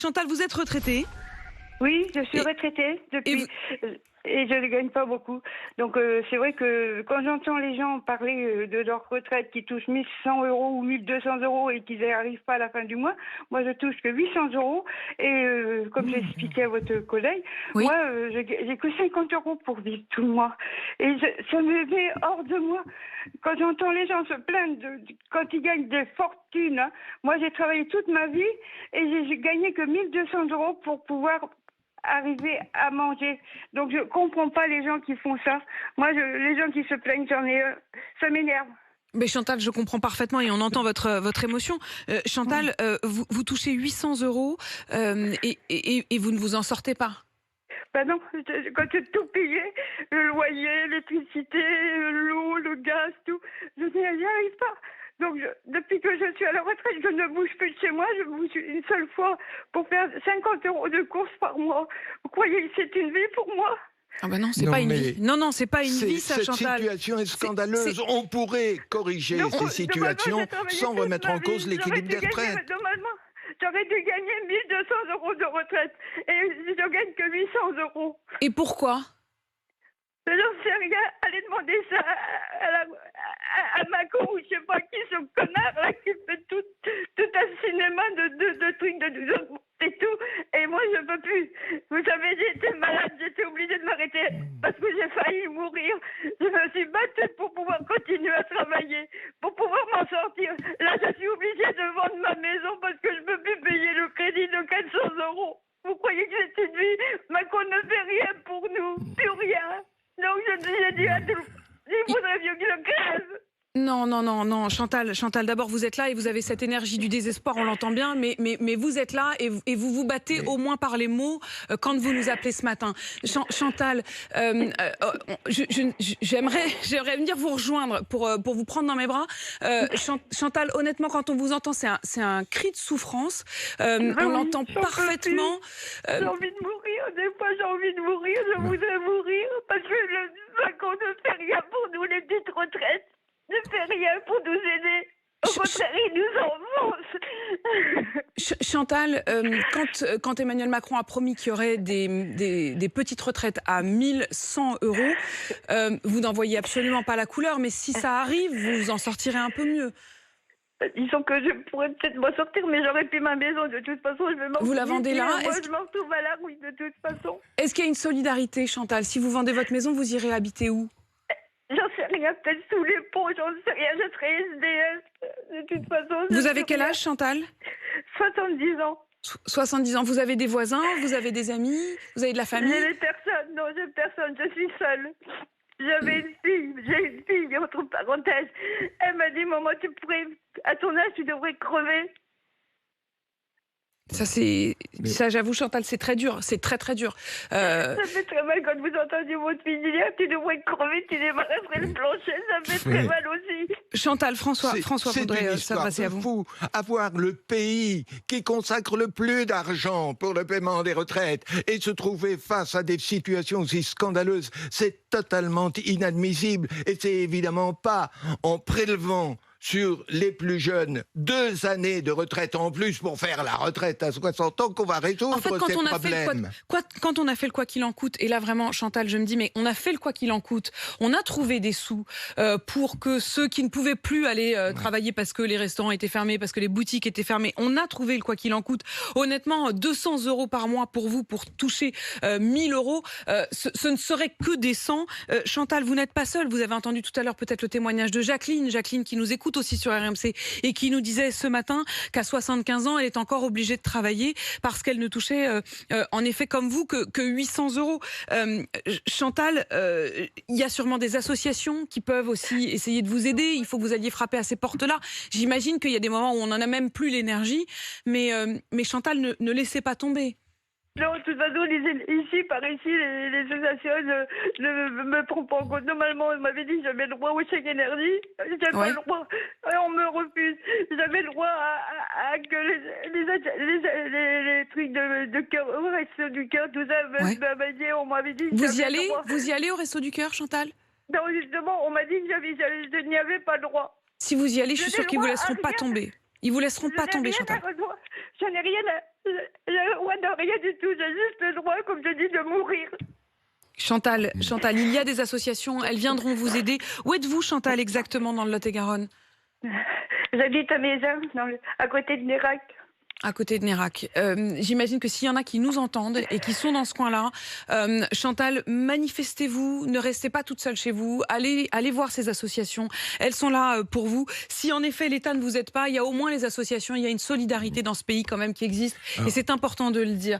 Chantal, vous êtes retraitée? Oui, je suis retraitée depuis et je ne gagne pas beaucoup. Donc c'est vrai que quand j'entends les gens parler de leur retraite qui touchent 1100 € ou 1200 € et qu'ils n'y arrivent pas à la fin du mois, moi je touche que 800 € et comme j'ai expliqué à votre collègue, Oui. moi j'ai que 50 € pour vivre tout le mois. Et ça me met hors de moi. Quand j'entends les gens se plaindre quand ils gagnent des fortunes, hein. Moi j'ai travaillé toute ma vie et j'ai gagné que 1200 € pour pouvoir arriver à manger. Donc je comprends pas les gens qui font ça. Moi, les gens qui se plaignent, ça m'énerve. Mais Chantal, je comprends parfaitement et on entend votre émotion. Chantal, vous touchez 800 € et vous ne vous en sortez pas. Ben non, quand j'ai tout payé, le loyer, l'électricité, l'eau, le gaz, tout, je n'y arrive pas. Donc, depuis que je suis à la retraite, je ne bouge plus de chez moi. Je bouge une seule fois pour faire 50 € de courses par mois. Vous croyez que c'est une vie pour moi? Ah ben non, c'est pas une vie. Non, c'est pas une vie, ça, Chantal. Cette situation est scandaleuse. On pourrait corriger ces situations sans remettre en cause l'équilibre des retraites. Normalement, j'aurais dû gagner 1200 € de retraite. Et je gagne que 800 €. Et pourquoi? Je n'en sais rien. Allez demander ça à Macron ou je sais pas qui, ce connard là qui fait tout un cinéma de trucs et tout. Et moi je peux plus. Vous savez, j'ai été malade, j'étais obligée de m'arrêter parce que j'ai failli mourir. Je me suis battue pour pouvoir continuer à travailler, pour pouvoir m'en sortir. Là je suis obligée de vendre ma maison parce que je peux plus payer le crédit de 400 €. Vous croyez que c'est une vie? Macron ne fait rien pour nous, plus rien. Donc j'ai dit à tout le monde, il faudrait mieux qu'il le crève. Non, Chantal, d'abord vous êtes là et vous avez cette énergie du désespoir, on l'entend bien, mais vous êtes là et vous vous battez au moins par les mots quand vous nous appelez ce matin. Chantal, j'aimerais venir vous rejoindre pour vous prendre dans mes bras. Chantal, honnêtement, quand on vous entend, c'est un cri de souffrance. On l'entend parfaitement. J'ai envie de mourir, des fois j'ai envie de mourir, je voudrais mourir parce que le Macron ne fait rien pour nous, les petites retraites. Ne fait rien pour nous aider. Au contraire, il nous enfonce. Chantal, quand Emmanuel Macron a promis qu'il y aurait des petites retraites à 1100 €, vous n'en voyez absolument pas la couleur, mais si ça arrive, vous en sortirez un peu mieux. Disons que je pourrais peut-être m'en sortir, mais j'aurais plus ma maison. De toute façon, je vais m'en Vous la vendez là? Moi, je m'en retrouve à la rue, de toute façon. Est-ce qu'il y a une solidarité, Chantal? Si vous vendez votre maison, vous irez habiter où? J'en sais rien, peut-être sous les ponts, j'en sais rien, je serai SDF. De toute façon. Vous avez quel âge, Chantal? 70 ans. 70 ans. Vous avez des voisins? Vous avez des amis? Vous avez de la famille? J'ai personne, non, j'ai personne, je suis seule. J'ai une fille, entre parenthèses. Elle m'a dit, maman, à ton âge, tu devrais crever. Ça, j'avoue, Chantal, c'est très dur, c'est très très dur. Ça fait très mal quand vous entendez votre fille dire tu devrais crever, tu débarrasserais le plancher, ça fait très mal aussi. Chantal, François voudrait s'adresser à vous. Fou. Avoir le pays qui consacre le plus d'argent pour le paiement des retraites et se trouver face à des situations aussi scandaleuses, c'est totalement inadmissible. Et c'est évidemment pas en prélevant sur les plus jeunes 2 années de retraite en plus pour faire la retraite à 60 ans qu'on va résoudre ces problèmes. Quand on a fait le quoi qu'il en coûte, et là vraiment Chantal, je me dis mais on a fait le quoi qu'il en coûte, on a trouvé des sous pour que ceux qui ne pouvaient plus aller travailler parce que les restaurants étaient fermés, parce que les boutiques étaient fermées, on a trouvé le quoi qu'il en coûte. Honnêtement, 200 € par mois pour vous, pour toucher 1000 €, ce ne serait que décent. Chantal, vous n'êtes pas seule, vous avez entendu tout à l'heure peut-être le témoignage de Jacqueline qui nous écoute aussi sur RMC et qui nous disait ce matin qu'à 75 ans, elle est encore obligée de travailler parce qu'elle ne touchait en effet comme vous que 800 €. Chantal, il y a sûrement des associations qui peuvent aussi essayer de vous aider. Il faut que vous alliez frapper à ces portes-là. J'imagine qu'il y a des moments où on n'en a même plus l'énergie, mais Chantal, ne laissez pas tomber. Non, de toute façon, par ici, les associations ne me prennent pas en compte. Normalement, on m'avait dit que j'avais le droit au chèque énergie. J'ai pas le droit. On me refuse. J'avais le droit à que les trucs de cœur, au resto du cœur, tout ça. On m'avait dit. Vous y allez au resto du cœur, Chantal? Non, justement, on m'a dit que je n'y avais pas le droit. Si vous y allez, je suis sûre qu'ils ne vous laisseront pas tomber. Ils vous laisseront Je pas n'ai tomber, rien Chantal. à revoir. Je n'ai rien à... J'ai le droit de rien du tout. J'ai juste le droit, comme je dis, de mourir. Chantal, il y a des associations, elles viendront vous aider. Où êtes-vous, Chantal, exactement dans le Lot-et-Garonne? J'habite à Mézin, à côté de Nérac. À côté de Nérac. J'imagine que s'il y en a qui nous entendent et qui sont dans ce coin-là, Chantal, manifestez-vous, ne restez pas toute seule chez vous, allez voir ces associations, elles sont là pour vous. Si en effet l'État ne vous aide pas, il y a au moins les associations, il y a une solidarité dans ce pays quand même qui existe et c'est important de le dire.